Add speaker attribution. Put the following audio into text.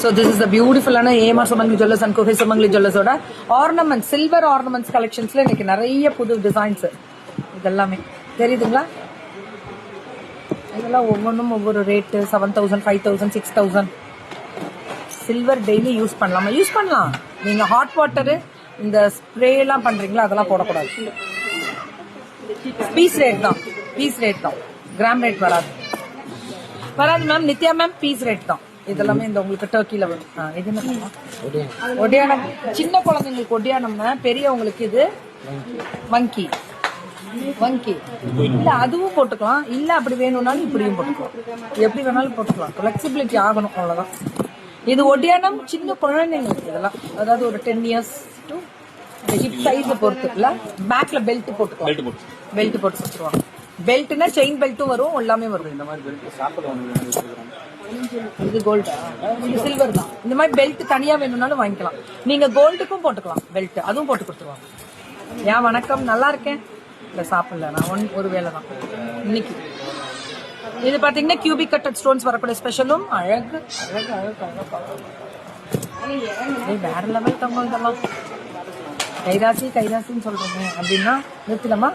Speaker 1: So this is the beautiful AMR Sumangali Jewellers and Kuhai Sumangali Jewellers oda ornaments, silver ornaments collections la இன்னைக்கு நிறைய புது designs இதெல்லாமே தெரியுதுங்களா? இதெல்லாம் ஒவ்வொன்றும் ஒவ்வொரு ரேட்டு 7,000, 5,000, 6,000. சில்வர் டெய்லி யூஸ் பண்ணலாம். நீங்க ஹாட் வாட்டரு இந்த ஸ்ப்ரே எல்லாம் பண்றீங்களா அதெல்லாம் போடக்கூடாது. பீஸ் ரேட் தான் கிராம் ரேட் வராது ma'am. Nithya ma'am piece rate தான் இதெல்லாமே. இந்த உங்களுக்கு டர்க்கில வரும். இது என்ன ஒடியானம், சின்ன குழந்தைங்களுக்கு ஒடியானம், பெரியவங்களுக்கு இது வங்கி இல்ல அதுவும் போட்டுக்கலாம். இல்ல அப்படி வேணும்னாலும் இப்படியும் போட்டுக்கலாம். எப்படி வேணாலும் போட்டுக்கலாம். ஃபிளெக்சிபிலிட்டி ஆகணும், அவ்வளவுதான். இது ஒடியானம் சின்ன குழந்தைங்களுக்கு இதெல்லாம். அதாவது ஒரு 10 years டு ஹிப் சைஸ் பொறுத்து இல்ல. பேக்ல பெல்ட் போட்டுக்கலாம். பெல்ட் போட்டு கொடுத்துருவாங்க. பெல்ட்னா செயின் பெல்ட்டும் வரும், எல்லாமே வரும். இந்த மாதிரி இது கோல்டு, இது சில்வர் தான். இந்த மாதிரி பெல்ட் தனியா வேணும்னாலும் வாங்கிக்கலாம். நீங்க கோல்டுக்கும் போட்டுக்கலாம் பெல்ட், அதுவும் போட்டு கொடுத்துருவாங்க. ஏன் வணக்கம், நல்லா இருக்கேன். இல்ல சாப்பிடல நான், ஒரு வேலை தான் இன்னைக்கு. இது பாத்தீங்கன்னா கியூபிக் கட்டட் ஸ்டோன்ஸ் வரக்கூடிய ஸ்பெஷலும். அழகு வேற லெவல் தங்கம். இதெல்லாம் கைராசின்னு சொல்றேன் அப்படின்னா நிறுத்தலாமா?